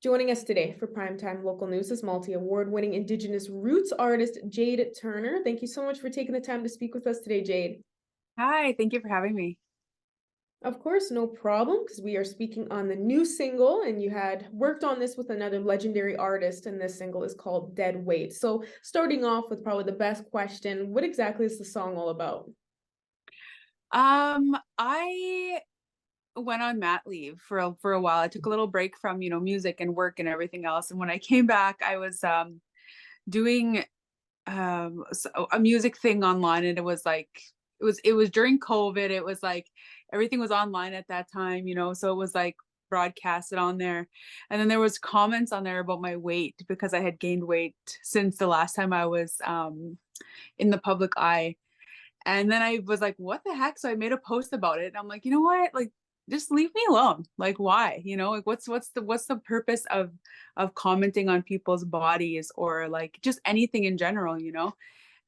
Joining us today for Primetime Local News is multi-award-winning Indigenous roots artist Jade Turner. Thank you so much for taking the time to speak with us today, Jade. Hi, thank you for having me. Of course, no problem, because we are speaking on the new single, and you had worked on this with another legendary artist, and this single is called Dead Weight. So, starting off with probably the best question, what exactly is the song all about? I went on mat leave for a while. I took a little break from, music and work and everything else. And when I came back, I was doing a music thing online, and it was during COVID. It was like everything was online at that time, so it was like broadcasted on there. And then there was comments on there about my weight because I had gained weight since the last time I was in the public eye. And then I was like, what the heck? So I made a post about it. And I'm like, you know what? Like, just leave me alone. Like, why? Like what's the purpose of commenting on people's bodies or like just anything in general?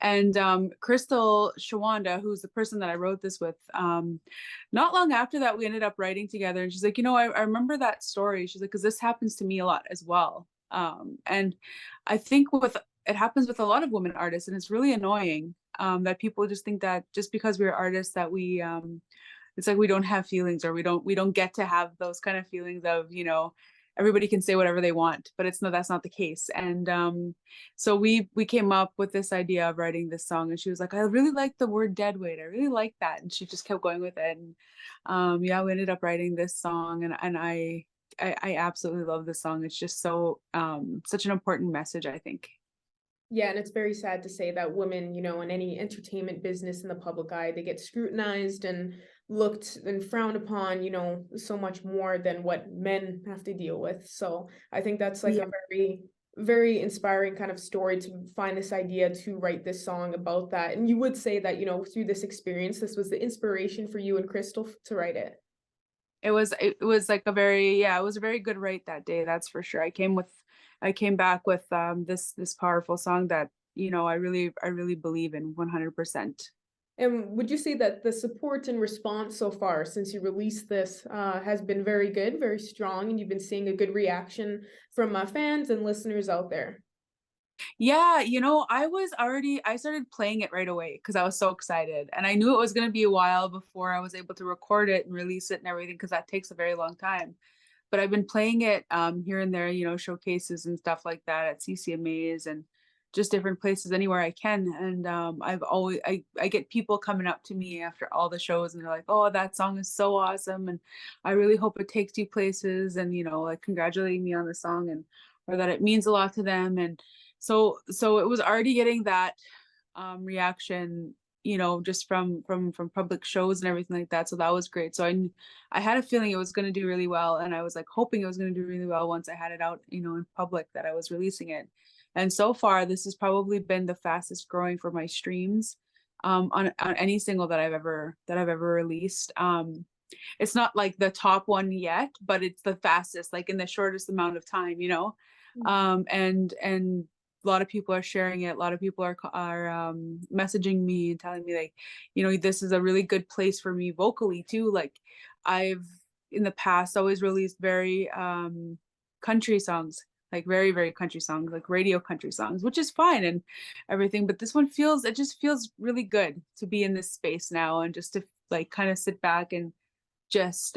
And Crystal Shawanda, who's the person that I wrote this with, not long after that, we ended up writing together. And she's like, I remember that story. She's like, because this happens to me a lot as well. And I think it happens with a lot of women artists, and it's really annoying that people just think that just because we're artists that we it's like we don't have feelings, or we don't get to have those kind of feelings of, everybody can say whatever they want, but that's not the case. And so we came up with this idea of writing this song, and she was like, I really like the word dead weight, I really like that. And she just kept going with it. And yeah, we ended up writing this song, and I absolutely love this song. It's just so such an important message, I think. Yeah, and it's very sad to say that women, in any entertainment business in the public eye, they get scrutinized and looked and frowned upon, so much more than what men have to deal with. So I think that's like Yeah. a very, very inspiring kind of story to find this idea to write this song about that. And you would say that, through this experience, this was the inspiration for you and Crystal to write it. It was like it was a very good rate that day, that's for sure. I came back with this powerful song that, I really believe in 100%. And would you say that the support and response so far since you released this has been very good, very strong, and you've been seeing a good reaction from fans and listeners out there? Yeah, I started playing it right away because I was so excited. And I knew it was going to be a while before I was able to record it and release it and everything, because that takes a very long time. But I've been playing it here and there, showcases and stuff like that at CCMAs and just different places anywhere I can. And I get people coming up to me after all the shows, and they're like, oh, that song is so awesome. And I really hope it takes you places, and, like congratulating me on the song, and or that it means a lot to them. And so it was already getting that reaction, just from public shows and everything like that. So that was great. So I had a feeling it was going to do really well, and I was like hoping it was going to do really well once I had it out, in public, that I was releasing it. And so far, this has probably been the fastest growing for my streams on any single that I've ever released. It's not like the top one yet, but it's the fastest, like in the shortest amount of time. And a lot of people are sharing it. A lot of people are messaging me and telling me, like, this is a really good place for me vocally too. Like, I've in the past always released very country songs, like very, very country songs, like radio country songs, which is fine and everything. But this one it just feels really good to be in this space now, and just to like kind of sit back and just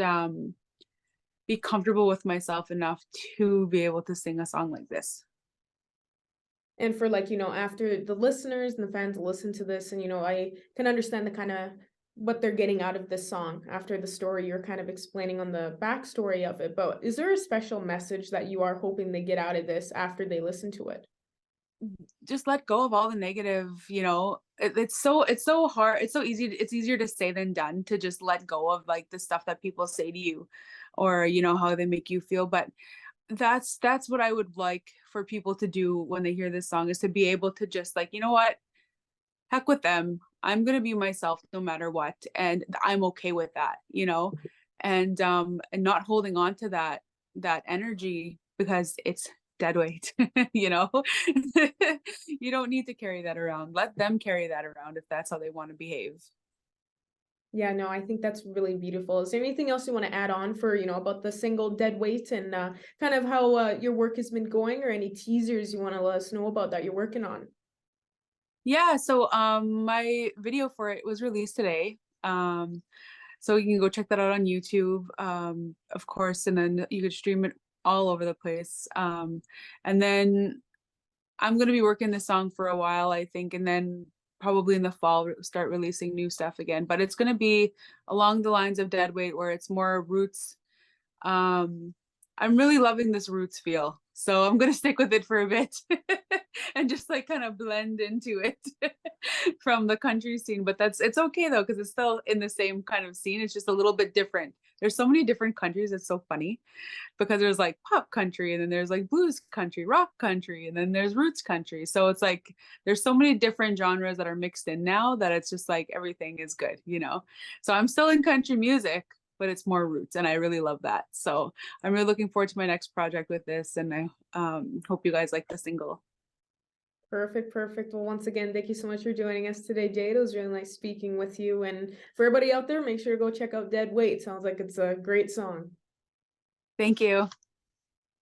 be comfortable with myself enough to be able to sing a song like this. And for like, after the listeners and the fans listen to this, and, I can understand the kind of what they're getting out of this song after the story you're kind of explaining on the backstory of it. But is there a special message that you are hoping they get out of this after they listen to it? Just let go of all the negative. It's so hard, it's easier to say than done, to just let go of like the stuff that people say to you, or how they make you feel. But that's what I would like for people to do when they hear this song, is to be able to just like, what, heck with them, I'm gonna be myself no matter what, and I'm okay with that. And not holding on to that energy, because it's dead weight. you know you don't need to carry that around. Let them carry that around if that's how they want to behave. Yeah, no, I think that's really beautiful. Is there anything else you want to add on for, about the single Dead Weight and kind of how your work has been going, or any teasers you want to let us know about that you're working on? Yeah, so my video for it was released today. So you can go check that out on YouTube, of course, and then you could stream it all over the place. And then I'm gonna be working this song for a while, I think, and then probably in the fall start releasing new stuff again. But it's gonna be along the lines of Deadweight, where it's more roots. I'm really loving this roots feel, so I'm gonna stick with it for a bit and just like kind of blend into it from the country scene. But it's okay though, because it's still in the same kind of scene. It's just a little bit different. There's so many different countries. It's so funny because there's like pop country, and then there's like blues country, rock country, and then there's roots country. So it's like there's so many different genres that are mixed in now that it's just like everything is good. So I'm still in country music, but it's more roots, and I really love that. So I'm really looking forward to my next project with this, and I hope you guys like the single. Perfect, perfect. Well, once again, thank you so much for joining us today, Jade. It was really nice speaking with you. And for everybody out there, make sure to go check out Dead Weight. Sounds like it's a great song. Thank you.